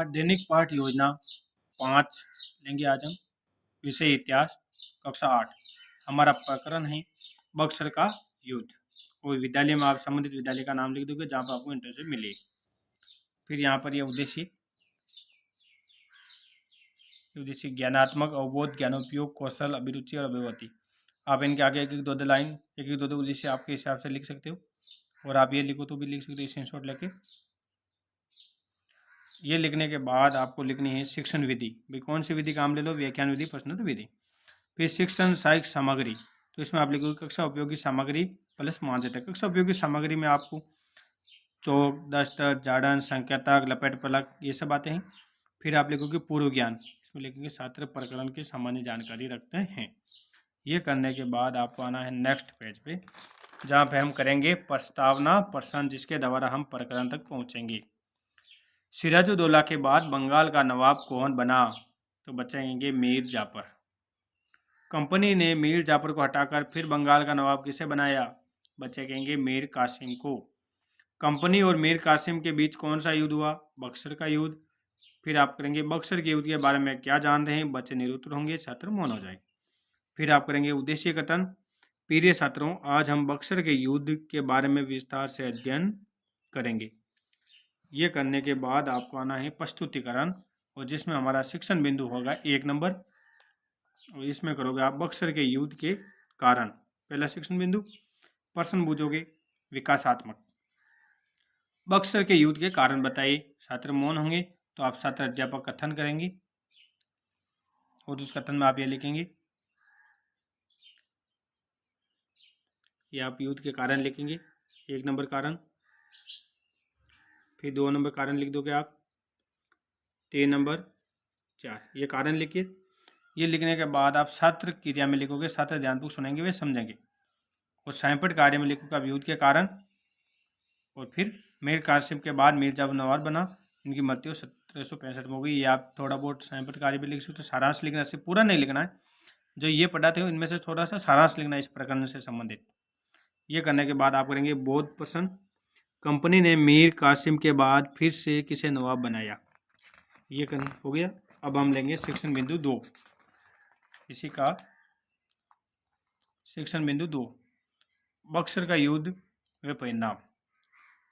दैनिक पाठ योजना 5 लेंगे आज हम। विषय इतिहास, कक्षा 8। हमारा प्रकरण है बक्सर का युद्ध। और विद्यालय में आप संबंधित विद्यालय का नाम लिख दोगे जहाँ पर आपको इंटरेस्ट मिले। फिर यहाँ पर यह उद्देश्य ज्ञानात्मक, अवबोध, ज्ञानोपयोग, कौशल, अभिरुचि और अभिव्यक्ति। आप इनके आगे एक एक दो लाइन, एक एक दो उद्देश्य आपके हिसाब से लिख सकते हो। और आप ये लिखो तो भी लिख सकते हो स्क्रीनशॉट लेके। ये लिखने के बाद आपको लिखनी है शिक्षण विधि। भाई कौन सी विधि काम ले लो, व्याख्यान विधि, प्रश्नोत्तर विधि। फिर शिक्षण सहायक सामग्री, तो इसमें आप लिखोगे कक्षा उपयोगी सामग्री प्लस मानचित्र। कक्षा उपयोगी सामग्री में आपको चौक, डस्टर, जाड़न, संकेतक, लपेट फलक ये सब आते हैं। फिर आप लिखोगे पूर्व ज्ञान, इसमें लिखेंगे छात्र प्रकरण की सामान्य जानकारी रखते हैं। ये करने के बाद आपको आना है नेक्स्ट पेज पे, जहाँ पे हम करेंगे प्रस्तावना प्रश्न, जिसके द्वारा हम प्रकरण तक पहुँचेंगे। सिराजुद्दौला के बाद बंगाल का नवाब कौन बना? तो बच्चे कहेंगे मीर जाफर। कंपनी ने मीर जाफर को हटाकर फिर बंगाल का नवाब किसे बनाया? बच्चे कहेंगे मीर कासिम को। कंपनी और मीर कासिम के बीच कौन सा युद्ध हुआ? बक्सर का युद्ध। फिर आप करेंगे बक्सर के युद्ध के बारे में क्या जानते हैं? बच्चे निरुत्तर होंगे, छात्र मौन हो जाएंगे। फिर आप करेंगे उद्देश्य कथन। प्रिय छात्रों, आज हम बक्सर के युद्ध के बारे में विस्तार से अध्ययन करेंगे। ये करने के बाद आपको आना है प्रस्तुतिकरण, और जिसमें हमारा शिक्षण बिंदु होगा 1 नंबर। और इसमें करोगे आप बक्सर के युद्ध के कारण। पहला शिक्षण बिंदु, प्रश्न पूछोगे विकासात्मक। बक्सर के युद्ध के कारण बताइए। छात्र मौन होंगे तो आप छात्र अध्यापक कथन करेंगे, और उस कथन में आप ये लिखेंगे, ये आप युद्ध के कारण लिखेंगे 1 नंबर कारण। फिर 2 नंबर कारण लिख दोगे आप, 3 नंबर 4 ये कारण लिखिए। ये लिखने के बाद आप छात्र क्रिया में लिखोगे, छात्र ध्यानपूर्वक सुनेंगे वे समझेंगे। और सैंपट कार्य में लिखोगे आप युद्ध के कारण। और फिर मीर कासिम के बाद मीर जाफर नवाब बना, इनकी मृत्यु 1765 में हो गई। ये आप थोड़ा बहुत सैंपट कार्य भी लिख सकते हो। सारांश लिखना, से पूरा नहीं लिखना है, जो ये पढ़ाते हो इनमें से थोड़ा सा सारांश लिखना है इस प्रकरण से संबंधित। ये करने के बाद आप करेंगे बोध प्रश्न। कंपनी ने मीर कासिम के बाद फिर से किसे नवाब बनाया? ये हो गया। अब हम लेंगे शिक्षण बिंदु 2। इसी का शिक्षण बिंदु 2, बक्सर का युद्ध व परिणाम,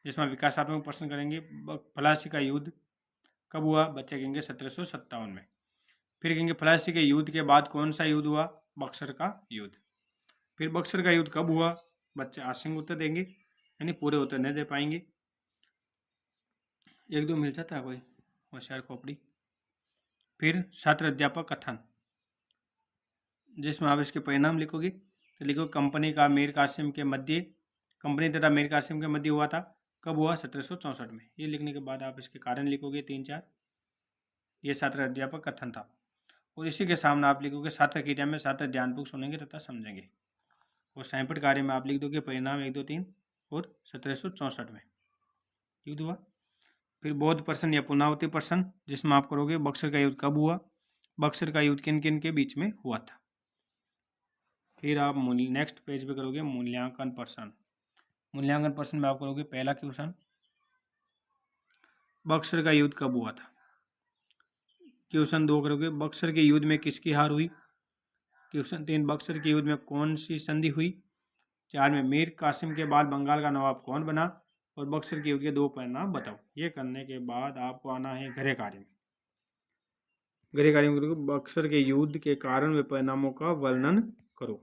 जिसमें विकासात्मक प्रश्न करेंगे। प्लासी का युद्ध कब हुआ? बच्चे कहेंगे 1757 में। फिर कहेंगे प्लासी के युद्ध के बाद कौन सा युद्ध हुआ? बक्सर का युद्ध। फिर बक्सर का युद्ध कब हुआ? बच्चे आशंक उत्तर देंगे, यानी पूरे उत्तर नहीं दे पाएंगे। 1-2 मिल जाता है कोई होशियार खोपड़ी। फिर छात्र अध्यापक कथन, जिसमें आप इसके परिणाम लिखोगे। तो लिखो कंपनी का मीर कासिम के मध्य, कंपनी तथा मीर कासिम के मध्य हुआ था। कब हुआ? 1764 में। ये लिखने के बाद आप इसके कारण लिखोगे 3-4। ये छात्र अध्यापक कथन था। और इसी के सामने आप लिखोगे छात्र क्रिया में छात्र ध्यानपूर्वक सुनेंगे तथा समझेंगे। और सैंपट कार्य में आप लिख दोगे परिणाम 1, 2, 3 और 1764 में युद्ध हुआ। फिर बोध प्रश्न या पुनावती प्रश्न, जिसमें आप करोगे बक्सर का युद्ध कब हुआ? बक्सर का युद्ध किन किन के बीच में हुआ था? फिर आप नेक्स्ट पेज पे करोगे मूल्यांकन प्रश्न। मूल्यांकन प्रश्न में आप करोगे पहला क्वेश्चन, बक्सर का युद्ध कब हुआ था? क्वेश्चन 2 करोगे बक्सर के युद्ध में किसकी हार हुई? क्वेश्चन 3, बक्सर के युद्ध में कौन सी संधि हुई? 4 में मीर कासिम के बाद बंगाल का नवाब कौन बना? और बक्सर के युद्ध के 2 परिणाम बताओ। ये करने के बाद आपको आना है गृह कार्य में। गृह कार्य में करोगे बक्सर के युद्ध के कारण व परिणामों का वर्णन करो।